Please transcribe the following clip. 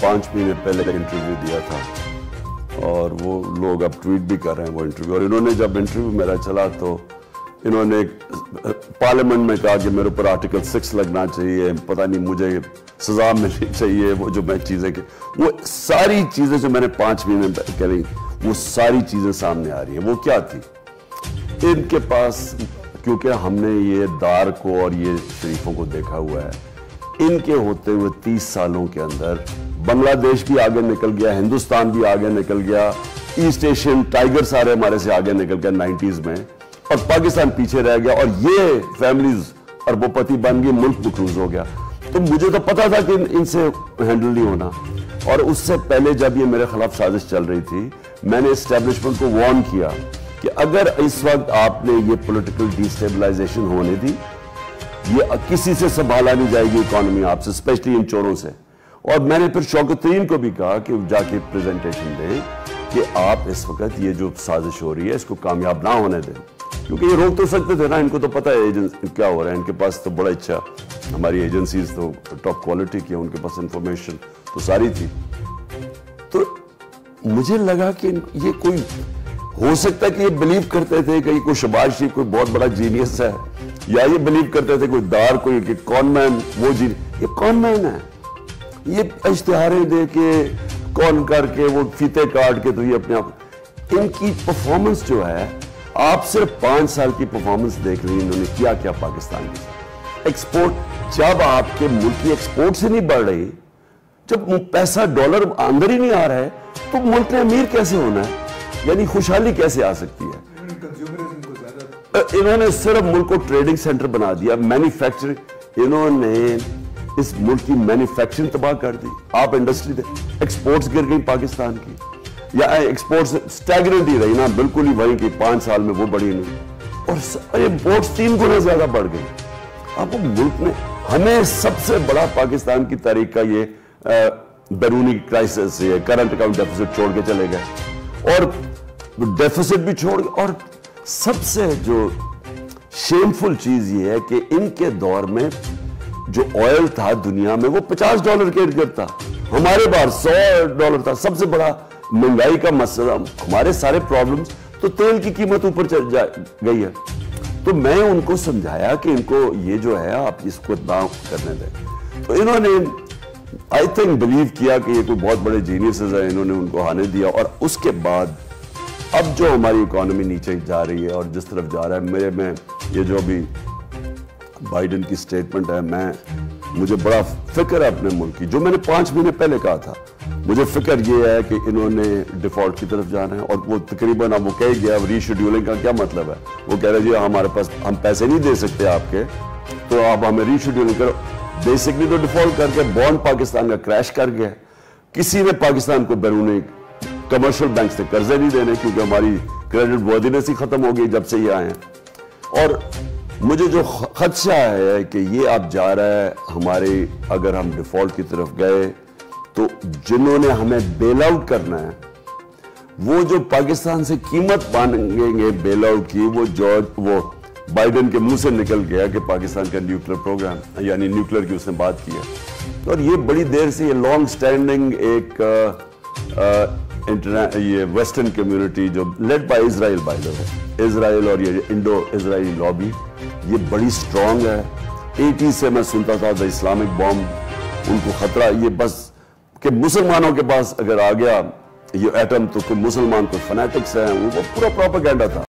5 مہینے پہلے کا انٹرویو دیا تھا اور وہ لوگ اب ٹویٹ بھی کر رہے ہیں وہ انٹرویو. اور انہوں نے جب انٹرویو میرا چلا تو انہوں نے پارلیمنٹ میں کہا کہ میرے اوپر آرٹیکل 6 لگنا چاہیے, پتہ نہیں مجھے سزا ملنی چاہیے, وہ جو میں چیزیں وہ ساری چیزیں جو میں نے 5 مہینے کری وہ ساری چیزیں سامنے آ رہی ہیں. وہ کیا تھی ان کے پاس, کیونکہ ہم نے یہ دار کو اور یہ شریفوں کو دیکھا ہوا ہے, ان کے ہوتے ہوئے 30 سالوں کے اندر بنگلہ دیش بھی آگے نکل گیا, ہندوستان بھی آگے نکل گیا, ایسٹ ایشین ٹائگر سارے ہمارے سے آگے نکل گیا 90s میں, اور پاکستان پیچھے رہ گیا, اور یہ فیملیز اربوپتی بن گئی, ملک مقروض ہو گیا. تو مجھے تو پتا تھا کہ ان سے ہینڈل نہیں ہونا. اور اس سے پہلے جب یہ میرے خلاف سازش چل رہی تھی, میں نے اسٹیبلشمنٹ کو وارن کیا کہ اگر اس وقت آپ نے یہ پولیٹیکل ڈیسٹیبلائزیشن ہونے دی, یہ کسی سے سنبھالا نہیں جائے گی اکانومی آپ سے, اسپیشلی ان چوروں سے. اور میں نے پھر شوکت ترین کو بھی کہا کہ جا کے پریزنٹیشن دیں کہ آپ اس وقت یہ جو سازش ہو رہی ہے اس کو کامیاب نہ ہونے دیں, کیونکہ یہ روک تو سکتے تھے نا, ان کو تو پتہ ہے کیا ہو رہا ہے, ان کے پاس تو بڑا اچھا, ہماری ایجنسیز تو ٹاپ کوالٹی کی, ان کے پاس انفارمیشن تو ساری تھی. تو مجھے لگا کہ یہ کوئی ہو سکتا ہے کہ یہ بلیو کرتے تھے کہ کوئی شہباز شریف کوئی بہت بڑا جینیس ہے, یا یہ بلیو کرتے تھے کوئی دار کوئی کہ کون مین وہ یہ کون مین ہے, یہ اشتہاریں دے کے کون کر کے وہ فیتے کاٹ کے تو یہ اپنے آپ ان کی پرفارمنس جو ہے, آپ صرف 5 سال کی پرفارمنس دیکھ رہی ہیں انہوں نے کیا کیا پاکستان کے ساتھ. ایکسپورٹ جب آپ کے ملک کی ایکسپورٹ سے نہیں بڑھ رہی, جب پیسہ ڈالر اندر ہی نہیں آ رہا ہے, تو ملک نے امیر کیسے ہونا ہے, یعنی خوشحالی کیسے آ سکتی ہے. انہوں نے صرف ملک کو ٹریڈنگ سینٹر بنا دیا, مینوفیکچرنگ, انہوں نے اس ملک کی مینوفیکچرنگ تباہ کر دی. آپ انڈسٹری دے, ایکسپورٹس گر گئی پاکستان کی, یا ایکسپورٹس سٹیگننٹ ہی رہی نا, بالکل ہی وہیں کی 5 سال میں وہ بڑھی نہیں, اور امپورٹس 3 گنا زیادہ بڑھ گئی. اب وہ ملک نے ہمیں سب سے بڑا پاکستان کی تاریخ کا یہ بیرونی کرائسس, یہ کرنٹ اکاؤنٹ ڈیفیسٹ چھوڑ کے چلے گئے, اور ڈیفیسٹ بھی چھوڑ گئے. اور سب سے جو شیمفل چیز یہ ہے کہ ان کے دور میں جو آئل تھا دنیا میں وہ $50 کے ارد گرد تھا, ہمارے باہر $100 تھا. سب سے بڑا مہنگائی کا مسئلہ, ہمارے سارے پرابلمز, تو تیل کی قیمت اوپر چل گئی ہے. تو میں ان کو سمجھایا کہ ان کو یہ جو ہے آپ اس کو نہ کرنے دیں. تو انہوں نے آئی تھنک بلیو کیا کہ یہ کوئی بہت بڑے جینیسز ہیں, انہوں نے ان کو آنے دیا. اور اس کے بعد اب جو ہماری اکانومی نیچے جا رہی ہے اور جس طرف جا رہا ہے, میرے میں یہ جو ابھی بائیڈن کی سٹیٹمنٹ ہے, مجھے بڑا فکر ہے اپنے ملک کی. جو میں نے 5 مہینے پہلے کہا تھا, مجھے فکر یہ ہے کہ انہوں نے ڈیفالٹ کی طرف جانا ہے. اور وہ تقریباً اب وہ کہہ گیا, ری شیڈیولنگ کا کیا مطلب ہے, وہ کہہ رہے جی ہمارے پاس ہم پیسے نہیں دے سکتے آپ کے, تو آپ ہمیں ری شیڈیولنگ کرو. بیسکلی تو ڈیفالٹ کر کے بانڈ پاکستان کا کریش کر گیا. کسی نے پاکستان کو بیرونی کمرشل بینک سے قرضے نہیں دینے, کیونکہ ہماری کریڈٹ ورتھینس ہی ختم ہو گئی جب سے یہ آئے ہیں. اور مجھے جو خدشہ ہے کہ یہ اب جا رہا ہے ہمارے, اگر ہم ڈیفالٹ کی طرف گئے تو جنہوں نے ہمیں بیل آؤٹ کرنا ہے, وہ جو پاکستان سے قیمت مانگیں گے بیل آؤٹ کی, وہ بائیڈن کے منہ سے نکل گیا کہ پاکستان کا نیوکلیر پروگرام, یعنی نیوکلیر کی اس نے بات کی ہے. اور یہ بڑی دیر سے یہ لانگ سٹینڈنگ ایک یہ ویسٹرن کمیونٹی جو lead by Israel, by the way Israel اور یہ انڈو اسرائیلی لابی, یہ بڑی سٹرونگ ہے. 80 سے میں سنتا تھا دا اسلامک بومب, ان کو خطرہ یہ بس کہ مسلمانوں کے پاس اگر آ گیا یہ ایٹم تو کوئی مسلمان کوئی فنیٹکس ہیں, وہ پورا پروپیگنڈا تھا.